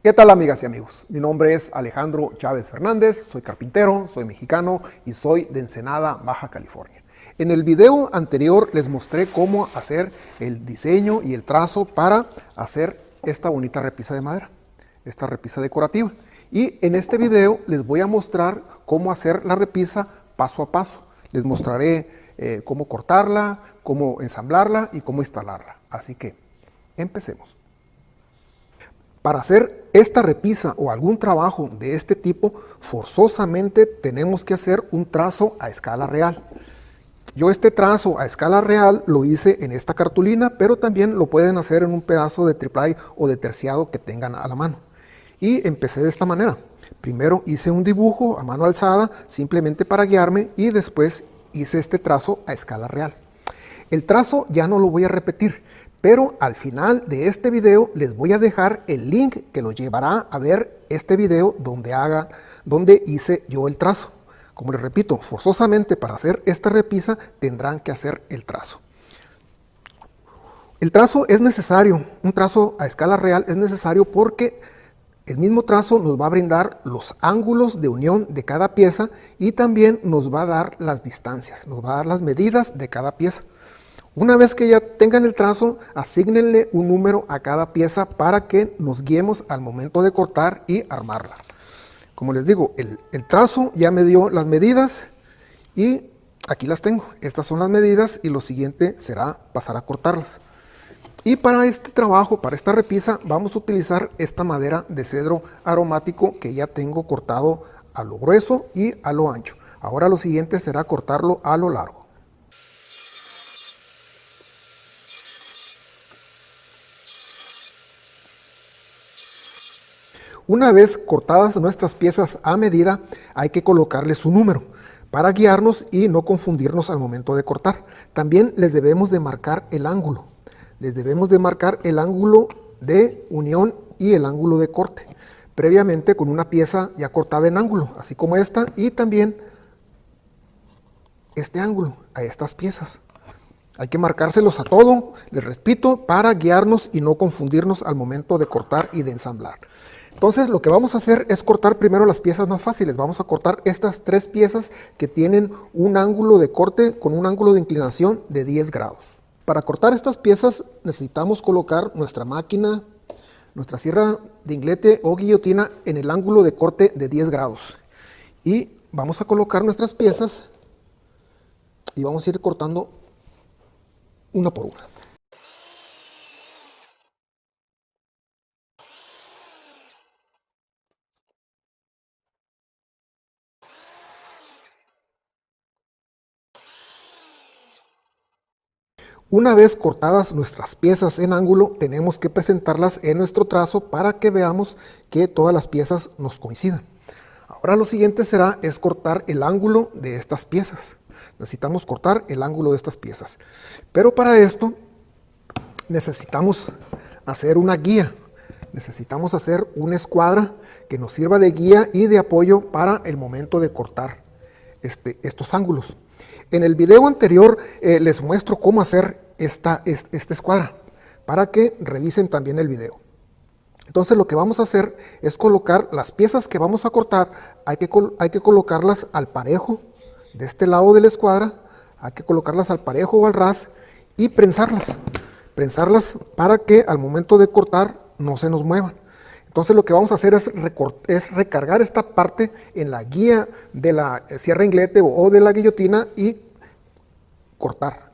¿Qué tal, amigas y amigos? Mi nombre es Alejandro Chávez Fernández, soy carpintero, soy mexicano y soy de Ensenada, Baja California. En el video anterior les mostré cómo hacer el diseño y el trazo para hacer esta bonita repisa de madera, esta repisa decorativa. Y en este video les voy a mostrar cómo hacer la repisa paso a paso. Les mostraré cómo cortarla, cómo ensamblarla y cómo instalarla. Así que empecemos. Para hacer esta repisa o algún trabajo de este tipo, forzosamente tenemos que hacer un trazo a escala real. Yo este trazo a escala real lo hice en esta cartulina, pero también lo pueden hacer en un pedazo de triple o de terciado que tengan a la mano. Y empecé de esta manera. Primero hice un dibujo a mano alzada, simplemente para guiarme, y después hice este trazo a escala real. El trazo ya no lo voy a repetir, pero al final de este video les voy a dejar el link que los llevará a ver este video donde hice yo el trazo. Como les repito, forzosamente para hacer esta repisa tendrán que hacer el trazo. El trazo es necesario, un trazo a escala real es necesario porque el mismo trazo nos va a brindar los ángulos de unión de cada pieza y también nos va a dar las distancias, nos va a dar las medidas de cada pieza. Una vez que ya tengan el trazo, asígnenle un número a cada pieza para que nos guiemos al momento de cortar y armarla. Como les digo, el trazo ya me dio las medidas y aquí las tengo. Estas son las medidas y lo siguiente será pasar a cortarlas. Y para este trabajo, para esta repisa, vamos a utilizar esta madera de cedro aromático que ya tengo cortado a lo grueso y a lo ancho. Ahora lo siguiente será cortarlo a lo largo. Una vez cortadas nuestras piezas a medida, hay que colocarles un número para guiarnos y no confundirnos al momento de cortar. También les debemos de marcar el ángulo. Les debemos de marcar el ángulo de unión y el ángulo de corte, previamente con una pieza ya cortada en ángulo, así como esta, y también este ángulo a estas piezas. Hay que marcárselos a todo, les repito, para guiarnos y no confundirnos al momento de cortar y de ensamblar. Entonces lo que vamos a hacer es cortar primero las piezas más fáciles. Vamos a cortar estas tres piezas que tienen un ángulo de corte con un ángulo de inclinación de 10 grados. Para cortar estas piezas necesitamos colocar nuestra máquina, nuestra sierra de inglete o guillotina en el ángulo de corte de 10 grados. Y vamos a colocar nuestras piezas y vamos a ir cortando una por una. Una vez cortadas nuestras piezas en ángulo, tenemos que presentarlas en nuestro trazo para que veamos que todas las piezas nos coincidan. Ahora lo siguiente es cortar el ángulo de estas piezas. Necesitamos cortar el ángulo de estas piezas. Pero para esto necesitamos hacer una guía. Necesitamos hacer una escuadra que nos sirva de guía y de apoyo para el momento de cortar estos ángulos. En el video anterior les muestro cómo hacer esta escuadra para que revisen también el video. Entonces lo que vamos a hacer es colocar las piezas que vamos a cortar, hay que colocarlas al parejo de este lado de la escuadra, hay que colocarlas al parejo o al ras y prensarlas para que al momento de cortar no se nos muevan. Entonces lo que vamos a hacer es recargar esta parte en la guía de la sierra inglete o de la guillotina y cortar.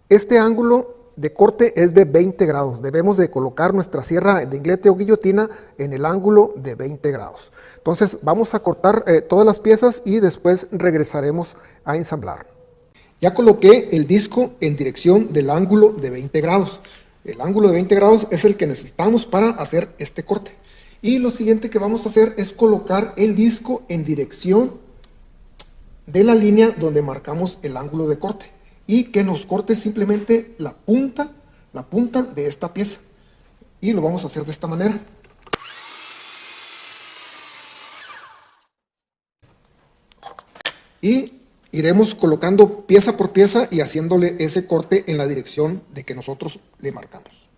Este ángulo de corte es de 20 grados. Debemos de colocar nuestra sierra de inglete o guillotina en el ángulo de 20 grados. Entonces vamos a cortar todas las piezas y después regresaremos a ensamblar. Ya coloqué el disco en dirección del ángulo de 20 grados. El ángulo de 20 grados es el que necesitamos para hacer este corte. Y lo siguiente que vamos a hacer es colocar el disco en dirección de la línea donde marcamos el ángulo de corte. Y que nos corte simplemente la punta de esta pieza. Y lo vamos a hacer de esta manera. Y iremos colocando pieza por pieza y haciéndole ese corte en la dirección de que nosotros le marcamos.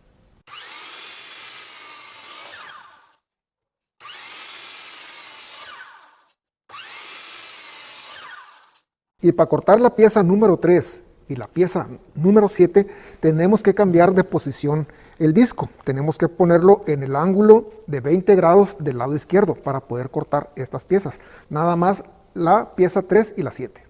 Y para cortar la pieza número 3 y la pieza número 7, tenemos que cambiar de posición el disco. Tenemos que ponerlo en el ángulo de 20 grados del lado izquierdo para poder cortar estas piezas. Nada más la pieza 3 y la 7.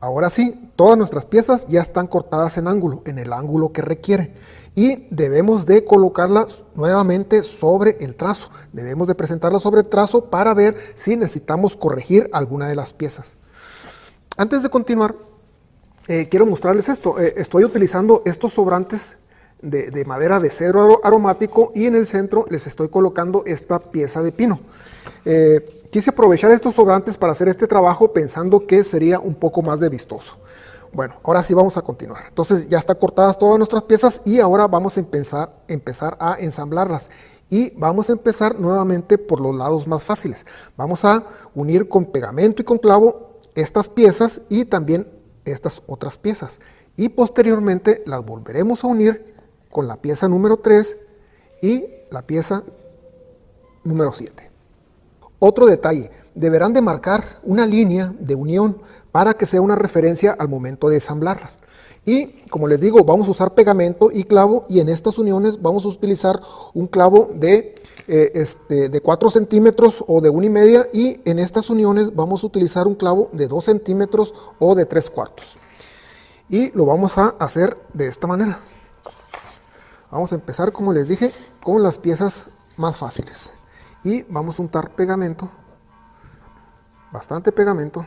Ahora sí, todas nuestras piezas ya están cortadas en ángulo, en el ángulo que requiere. Y debemos de colocarlas nuevamente sobre el trazo. Debemos de presentarlas sobre el trazo para ver si necesitamos corregir alguna de las piezas. Antes de continuar, quiero mostrarles esto. Estoy utilizando estos sobrantes de madera de cedro aromático y en el centro les estoy colocando esta pieza de pino. Quise aprovechar estos sobrantes para hacer este trabajo pensando que sería un poco más de vistoso. Bueno, ahora sí vamos a continuar. Entonces ya están cortadas todas nuestras piezas y ahora vamos a empezar a ensamblarlas. Y vamos a empezar nuevamente por los lados más fáciles. Vamos a unir con pegamento y con clavo estas piezas y también estas otras piezas. Y posteriormente las volveremos a unir con la pieza número 3 y la pieza número 7. Otro detalle, deberán de marcar una línea de unión para que sea una referencia al momento de ensamblarlas. Y como les digo, vamos a usar pegamento y clavo y en estas uniones vamos a utilizar un clavo de 4 centímetros o de 1,5 y en estas uniones vamos a utilizar un clavo de 2 centímetros o de 3/4. Y lo vamos a hacer de esta manera. Vamos a empezar, como les dije, con las piezas más fáciles. Y vamos a untar pegamento, bastante pegamento,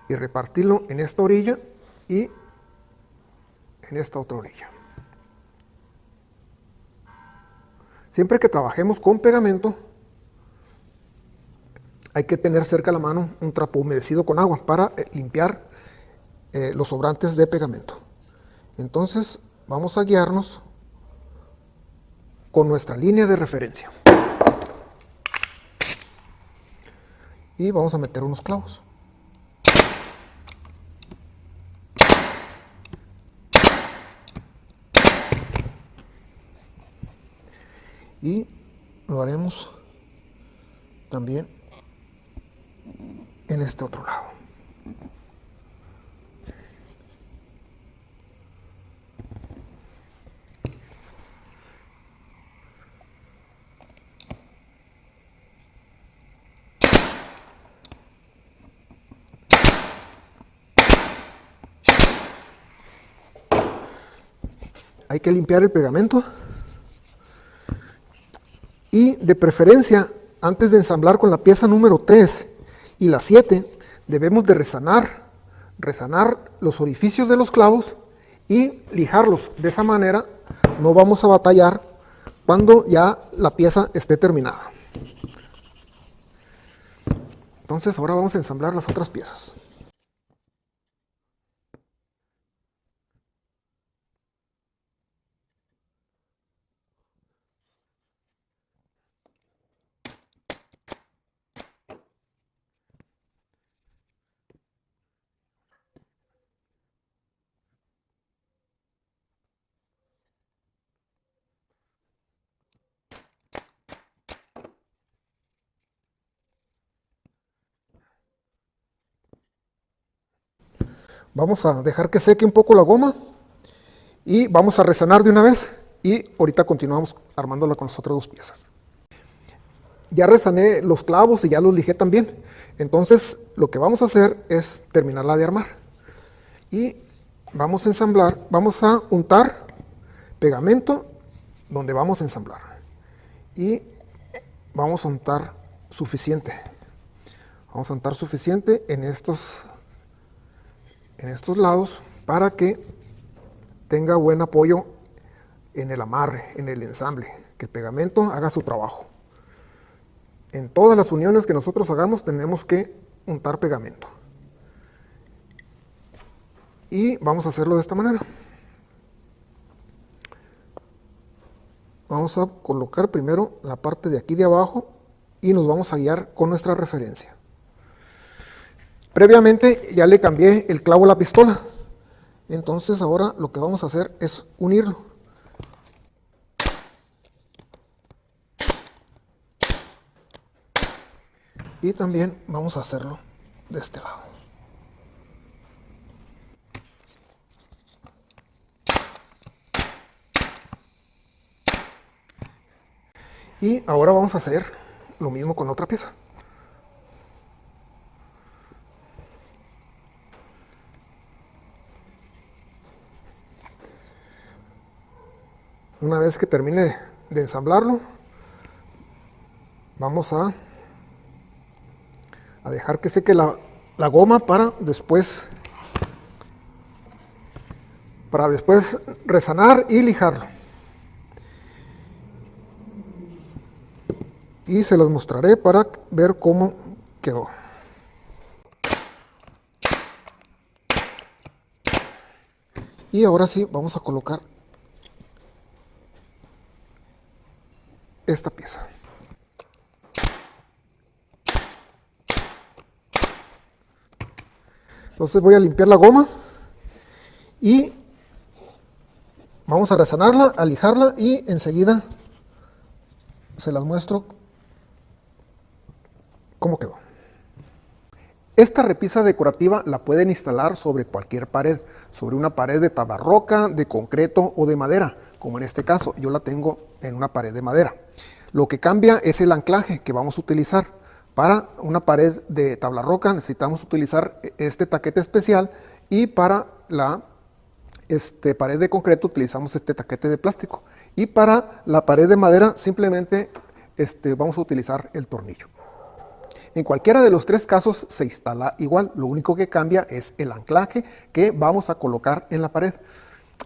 y repartirlo en esta orilla y en esta otra orilla. Siempre que trabajemos con pegamento, hay que tener cerca a la mano un trapo humedecido con agua para limpiar los sobrantes de pegamento. Entonces vamos a guiarnos con nuestra línea de referencia. Y vamos a meter unos clavos. Y lo haremos también en este otro lado. Hay que limpiar el pegamento y de preferencia antes de ensamblar con la pieza número 3 y la 7 debemos de resanar los orificios de los clavos y lijarlos. De esa manera no vamos a batallar cuando ya la pieza esté terminada. Entonces ahora vamos a ensamblar las otras piezas. Vamos a dejar que seque un poco la goma y vamos a resanar de una vez y ahorita continuamos armándola con las otras dos piezas. Ya resané los clavos y ya los lijé también. Entonces lo que vamos a hacer es terminarla de armar. Y vamos a ensamblar, vamos a untar pegamento donde vamos a ensamblar. Y vamos a untar suficiente. Vamos a untar suficiente en estos lados para que tenga buen apoyo en el amarre, en el ensamble, que el pegamento haga su trabajo. En todas las uniones que nosotros hagamos tenemos que untar pegamento. Y vamos a hacerlo de esta manera. Vamos a colocar primero la parte de aquí de abajo y nos vamos a guiar con nuestra referencia. Previamente ya le cambié el clavo a la pistola. Entonces ahora lo que vamos a hacer es unirlo. Y también vamos a hacerlo de este lado. Y ahora vamos a hacer lo mismo con la otra pieza. Una vez que termine de ensamblarlo, vamos a dejar que seque la goma para después resanar y lijarlo. Y se los mostraré para ver cómo quedó. Y ahora sí vamos a colocar esta pieza. Entonces voy a limpiar la goma y vamos a resanarla, a lijarla y enseguida se las muestro cómo quedó. Esta repisa decorativa la pueden instalar sobre cualquier pared, sobre una pared de tabla roca, de concreto o de madera, como en este caso yo la tengo en una pared de madera. Lo que cambia es el anclaje que vamos a utilizar. Para una pared de tabla roca necesitamos utilizar este taquete especial y para la pared de concreto utilizamos este taquete de plástico. Y para la pared de madera simplemente vamos a utilizar el tornillo. En cualquiera de los tres casos se instala igual, lo único que cambia es el anclaje que vamos a colocar en la pared.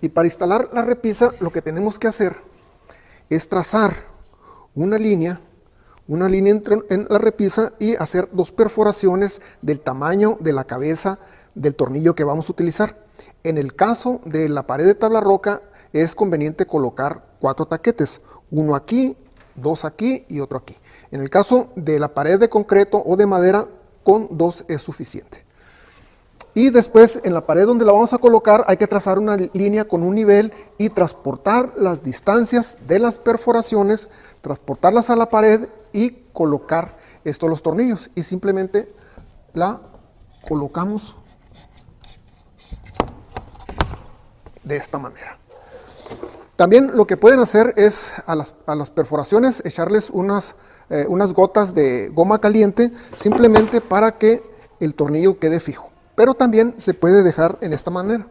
Y para instalar la repisa lo que tenemos que hacer es trazar una línea en la repisa y hacer dos perforaciones del tamaño de la cabeza del tornillo que vamos a utilizar. En el caso de la pared de tabla roca es conveniente colocar 4 taquetes, uno aquí, 2 aquí y otro aquí. En el caso de la pared de concreto o de madera, con 2 es suficiente. Y después en la pared donde la vamos a colocar hay que trazar una línea con un nivel y transportar las distancias de las perforaciones, transportarlas a la pared y colocar los tornillos. Y simplemente la colocamos de esta manera. También lo que pueden hacer es a las perforaciones echarles unas gotas de goma caliente simplemente para que el tornillo quede fijo. Pero también se puede dejar en esta manera.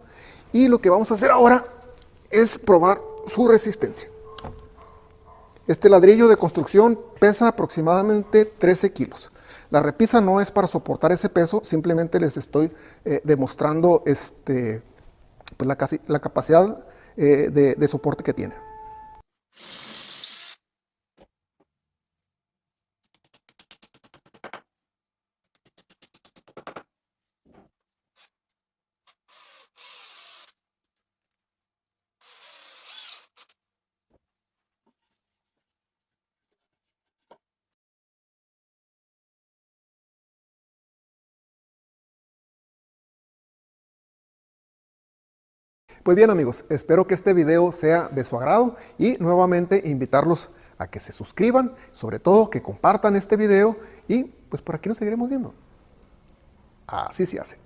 Y lo que vamos a hacer ahora es probar su resistencia. Este ladrillo de construcción pesa aproximadamente 13 kilos. La repisa no es para soportar ese peso, simplemente les estoy demostrando pues la capacidad de soporte que tiene. Pues bien amigos, espero que este video sea de su agrado y nuevamente invitarlos a que se suscriban, sobre todo que compartan este video y pues por aquí nos seguiremos viendo. Así se hace.